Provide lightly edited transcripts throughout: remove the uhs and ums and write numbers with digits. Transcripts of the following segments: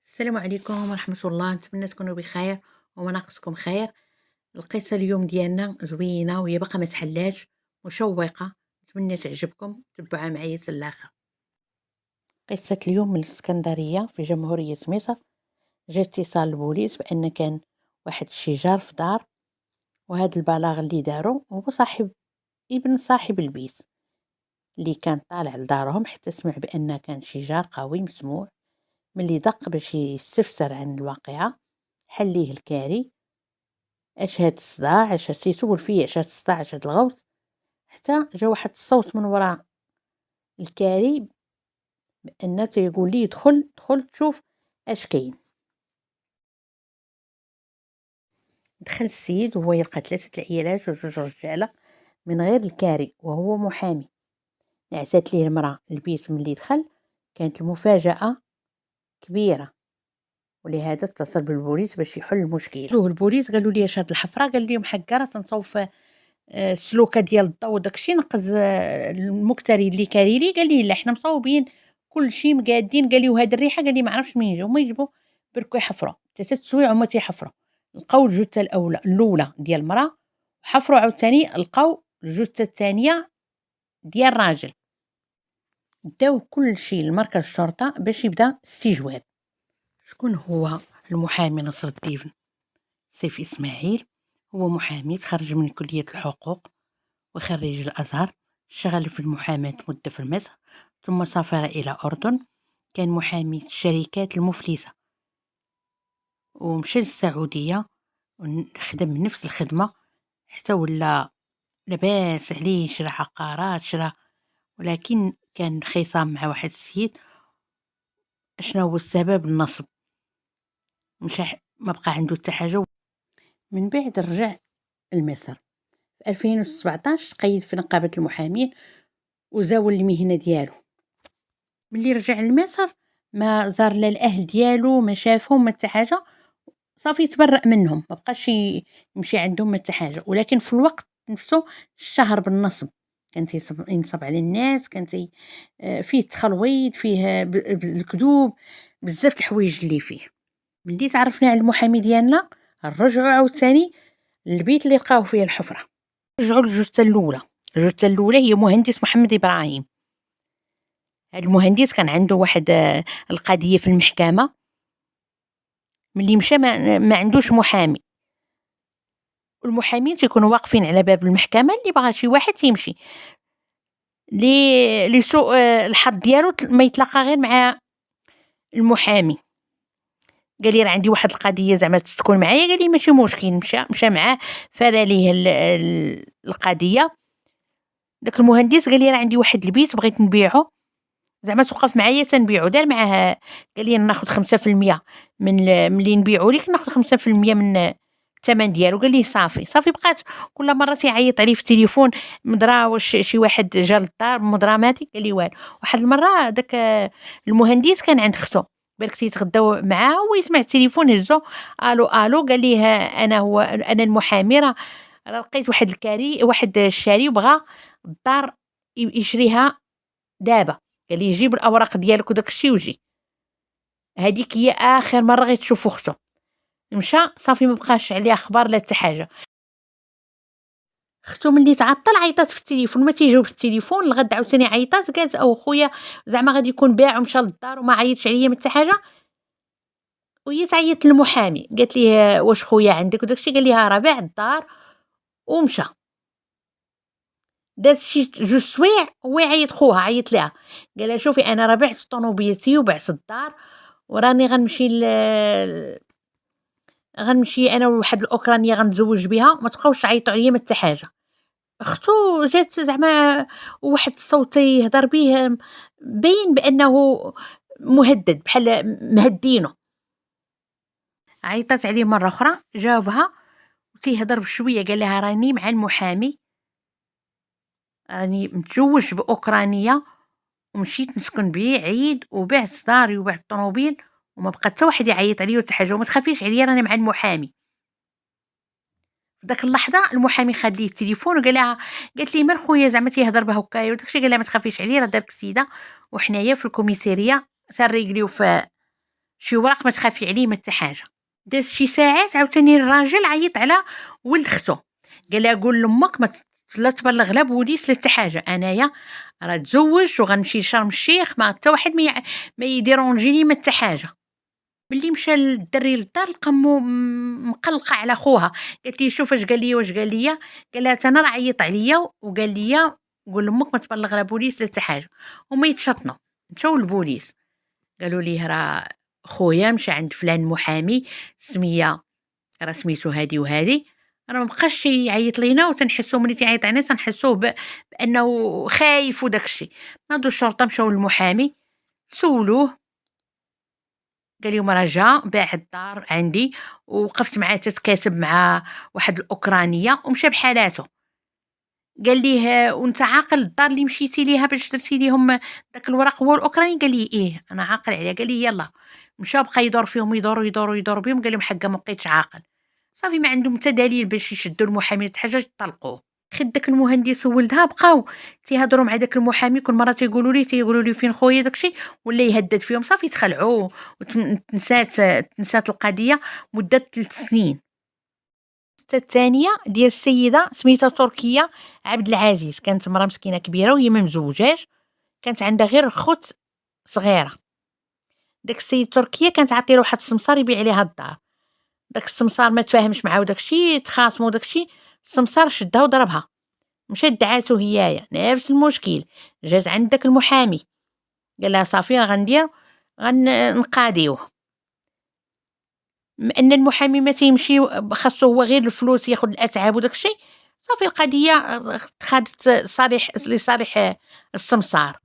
السلام عليكم ورحمة الله، نتمنى تكونوا بخير ومناقصكم خير. القصة اليوم ديالنا زوينة وهي باقا ما تحلاش، مشوقة، نتمنى تعجبكم، تبعوها معايا حتى الآخر. قصة اليوم من الإسكندرية في جمهورية مصر. جا اتصال البوليس بأن كان واحد الشجار في دار، وهذا البلاغ اللي دارو هو ابن صاحب البيت اللي كان طالع لدارهم، حتى سمع بأن كان شجار قوي مسموع. ملي دق باش يستفسر عن الواقعة حل ليه الكاري اش هاد الصداع، اش هاد تيسول فيه، اش هاد الصداع، اش هاد الغوص، حتى جا واحد الصوت من وراء الكاري بأن تيقول ليه دخل دخل تشوف اش كاين. دخل السيد وهو يلقى 3 العيالات وجوج رجاله من غير الكاري وهو محامي. نعسات ليه المرأة البيت. ملي دخل كانت المفاجأة كبيرة، ولهذا اتصل بالبوليس باش يحل المشكلة. سألوه البوليس قالوا لي اش هاد الحفرة، قال لهم حكا راه تنصوف السلوكه ديال الضو وداكشي. نقز المكتري اللي كاري لي قال لي لا حنا مصاوبين كلشي مقادين. قال لي وهاد الريحه، قال لي ما عرفش منين جاو. هما يجبو بركو يحفروا 3 سوايع هما تيحفروا، لقاو الجثه الاولى ديال المراه، حفروا عاوتاني لقاو الجثه الثانيه ديال الراجل. داو كلشي لمركز الشرطه باش يبدا استجواب. شكون هو المحامي نصر الدين سيف اسماعيل؟ هو محامي تخرج من كليه الحقوق وخريج الأزهر، اشتغل في المحاماة مدة في مصر، ثم سافر إلى الأردن، كان محامي الشركات المفلسة، ومشى للسعودية وخدم نفس الخدمة حتى ولا لاباس عليه، شرا عقارات شرا. ولكن كان خصام مع واحد السيد. شنو هو السبب؟ النصب. مشى ما بقى عنده حتى حاجة. من بعد رجع لمصر في 2017، تقيد في نقابة المحامين وزاول المهنة ديالو. ملي رجع لمصر ما زار لا الاهل ديالو، ما شافهم ما حتى حاجه، صافي تبرأ منهم، ما بقاش يمشي عندهم ما حتى حاجه. ولكن في الوقت نفسه اشتهر بالنصب، كان ينصب على الناس، كان فيه تخلويض، فيه الكذوب، بزاف الحوايج اللي فيه. ملي تعرفنا على المحامي ديالنا رجعوا عاوتاني للبيت اللي لقاو فيه الحفره. رجعوا للجثه الاولى. الجثه الاولى هي مهندس محمد ابراهيم. هاد المهندس كان عنده واحد القضية في المحكمة. ملي مشى ما عندوش محامي. المحامين تيكونوا واقفين على باب المحكمة، اللي بغى شي واحد تيمشي لسوء الحظ ديالو ما يتلاقى غير مع المحامي. قال لي راه عندي واحد القضية زعما تكون معايا. قال لي ماشي مشكل. مشى معاه فرا ليه القضية. داك المهندس قال لي راه عندي واحد البيت بغيت نبيعه، زعما توقف معايا تنبيعو. دار معاه قال لي ناخذ 5% من ملي نبيعو ليك، ناخذ 5% من الثمن ديالو. قال لي صافي. بقات كل مره تيعيط عليه في التليفون، مدرا واش شي واحد جا للدار مدرا ماتي. قال لي والو. واحد المره داك المهندس كان عند اختو، بالك تيتغداو معاه ويسمع التليفون، هزو الو الو. قال لي انا المحامي، راه لقيت واحد الكاري، واحد الشاري وبغى الدار يشريها دابا. قال لي جيب الاوراق ديالك وداك الشيء وجي. هذيك هي اخر مره غيتشوف اختو. مشى صافي، ما بقاش عليه اخبار لا حتى حاجه. اختو ملي تعطل عيطات في التليفون، ما تيجاوبش التليفون. الغد عاوتاني عيطات، قالت او خويا زعما غادي يكون باع ومشى للدار وما عيطش عليا ما حتى حاجه. وهي تعيط للمحامي، قالت ليه واش خويا عندك وداك الشيء. قال لها راه باع الدار ومشى. دازت شي 2 سوايع هو يعيط خوها، عيط لها قال لها شوفي انا راه بعت طوموبيلتي وبعت الدار، وراني غنمشي انا وواحد الاوكرانيه غنتزوج بها، ما تبقاوش تعيطوا عليا ما حتى حاجه. اختو جات زعما واحد الصوت يهضر به، باين بانه مهدد، بحال مهدينه. عيطات عليه مره اخرى، جاوبها وتيهضر بشويه. قال لها راني مع المحامي، راني متزوج باوكرانيه ومشيت نسكن بعيد وبعت داري وبعت الطوموبيل، وما بقى حتى واحد يعيط عليا وحتى حاجه، وما تخافيش عليا راني مع المحامي. في داك اللحظه المحامي خد ليه التليفون وقال لها، قالت لي مال خويا زعما تيهضر به هكايا وداك الشيء. قال لها ما تخافيش عليا، راه دارك السيده وحنايا في الكوميساريه سنريقليو في شي وراق ما تخافي عليه ما حتى حاجة. دازت شي ساعات عاوتاني الراجل عيط على ولد ختو، قال لها قول لامك ما لا تبلغ لا بوليس لا حتى حاجة، انايا راه تزوجت وغنمشي لشرم الشيخ، ما حتى واحد ما يديرونجيني ما حتى حاجة. ملي مشى الدري للدار لقى مو مقلقة على خوها، قالت ليه شوف اش قال ليا واش قال ليا، قال لها تا انا راه عيط عليا وقال ليا قول لامك ما تبلغ لا بوليس لا حتى حاجة. هما يتشطنوا مشاو للبوليس، قالوا ليه راه خويا مشى عند فلان محامي سمية راه سميتو هادي وهادي، راه ما بقاش يعيط لينا وتنحسو ملي تيعيط علينا تنحسوه بأنه خايف وداك الشي. ناضو الشرطة مشاو للمحامي سولوه، قال لهم راه جا باع الدار عندي ووقفت معاه تتكاتب مع واحد الأوكرانية ومشى بحالاتو. قال ليه وانت عاقل الدار اللي مشيتي ليها باش درتي ليهم داك الورق هو الأوكراني؟ قال ليه ايه انا عاقل عليها. قال لي يلا مشى بقى يدور فيهم يدور بهم، قال لهم حقا ما بقيتش عاقل. صافي ما عندهم حتى دليل باش يشدوا المحامي حتى حاجه يطلقوه. خد داك المهندس وولدها بقاو تيهضروا مع داك المحامي، كل مره تيقولوا لي فين خويا داكشي، ولا يهدد فيهم. صافي تخلعوا وتنسات القضيه مده 3 سنين. القصة الثانية ديال السيدة سميتها تركية عبد العزيز، كانت مرا مسكينة كبيرة وهي ما مزوجاش، كانت عندها غير خت صغيرة. داك السيد تركية كانت عطيله واحد السمسار يبيع عليها الدار، داك السمسار ما تفاهمش معاه وداكشي تخاصموا وداكشي، السمسار شدها وضربها، مشات دعاتو هيايا نفس المشكل، جات عند داك المحامي قال لها صافي راه غندير غنقاضيوه. ان المحامي ما تيمشي خاصو هو غير الفلوس ياخذ الاتعاب وداك الشيء، صافي القضيه خدت صريح لصالح السمسار.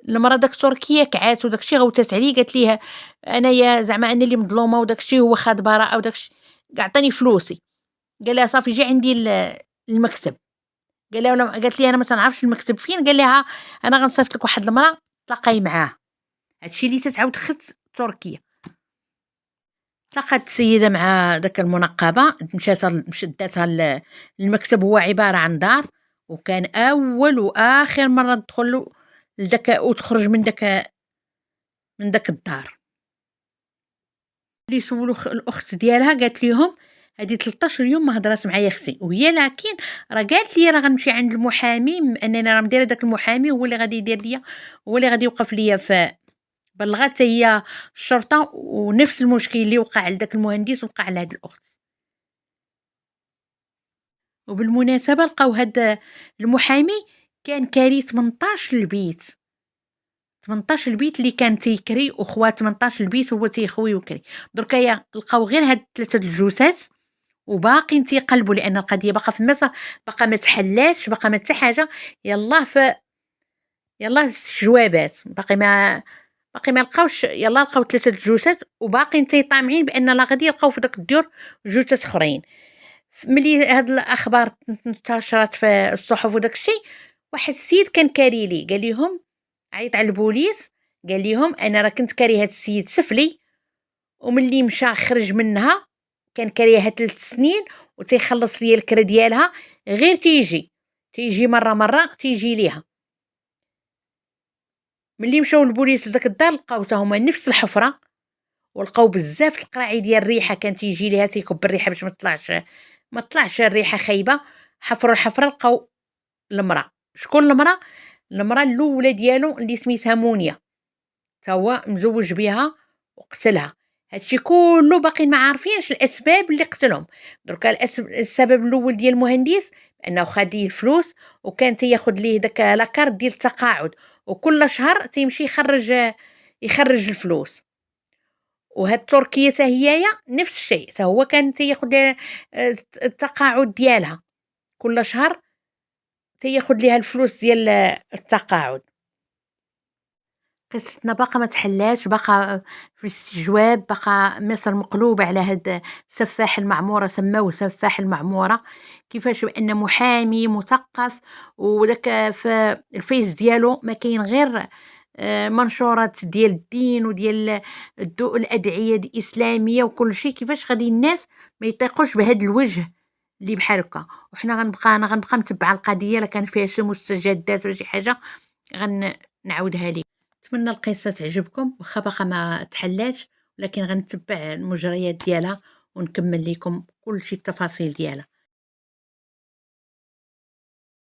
المراه داك تركيا كعات وداك الشيء غوتات عليه، قالت ليه انايا زعما انا اللي مظلومه وداك الشيء، هو خد براءه وداك الشيء، عطاني فلوسي. قال لها صافي جي عندي المكتب. قال لها قالت لي انا ما تنعرفش المكتب فين. قال لها انا غنصيفط لك واحد المراه تلاقاي معاه. هادشي اللي تتعاود خت تركيا. تلاقات السيدة مع داك المنقبة، مشات داتها المكتب، هو عبارة عن دار، وكان أول وآخر مرة تدخل لداك وتخرج من داك الدار. اللي سولو الأخت ديالها قالت ليهم هادي 13 يوم ما هضرات معايا اختي، وهي لكن راه قالت لي راه غنمشي عند المحامي، انني راه مديره داك المحامي هو اللي غادي يدير ليا، هو اللي غادي يوقف ليا. بلغات هي الشرطة، ونفس المشكل اللي وقع لداك المهندس وقع لهاد الأخت. وبالمناسبة لقاو هاد المحامي كان كاري 18 البيت، 18 البيت اللي كان تيكري، وخوات 18 البيت هو تيخوي وكري. دركا لقاو غير هاد 3 الجثث وباقيين تيقلبوا، لان القضيه باقا في مصر، باقا ما تحلاتش، باقا ما حتى حاجه. يلاه جوابات باقي ما لقاوش. يلاه لقاو 3 الجثث وباقيين تيطامعين بان لا غادي يلقاو في داك الديور جثث اخرين. ملي هاد الاخبار انتشرت في الصحف وداك الشيء، واحد السيد كان كاري لي قال لهم، عيط على البوليس قال لهم انا راه كنت كاري هاد السيد سفلي، وملي مشى خرج منها كان كاريها 3 سنين وتيخلص ليا الكرا ديالها، غير تيجي مره تيجي ليها. ملي مشاو البوليس لداك الدار لقاو حتى هما نفس الحفره، ولقاو بزاف القراعي ديال الريحه، كان تيجي ليها تيكب الريحه باش ما طلعش الريحه خايبه. حفروا الحفره لقاو المراه. شكون المراه؟ المراه الاولى ديالو اللي سميتها مونيا، تا هو مزوج بها وقتلها. هادشي كله باقي ما عارفينش الاسباب اللي قتلهم. دركا السبب الاول ديال المهندس انه خد ليه الفلوس، وكان تياخد ليه داك لاكارت ديال التقاعد، وكل شهر تيمشي يخرج الفلوس. وهاد تركيا حتى هيايا نفس الشيء، حتى هو كان تياخد التقاعد ديالها، كل شهر تياخد ليها الفلوس ديال التقاعد. قصتنا باقا ما تحلاش، باقا في الاستجواب، باقا مصر مقلوبة على هاد سفاح المعمورة، سماوه سفاح المعمورة. كيفاش؟ بأن محامي مثقف، وداك في الفيس ديالو ما كاين غير منشورات ديال الدين وديال الأدعية الإسلامية وكل شيء. كيفاش غادي الناس ما يطيقوش بهاد الوجه اللي بحال هكا؟ وحنا انا غنبقى متبعه القضيه، لا كان فيها شي مستجدات ولا شي حاجه نعاودها لكم. نتمنى القصة تعجبكم، واخا باقا ما تحلاتش، ولكن غنتبّع المجريات ديالها ونكمّل ليكم كلشي التفاصيل ديالها.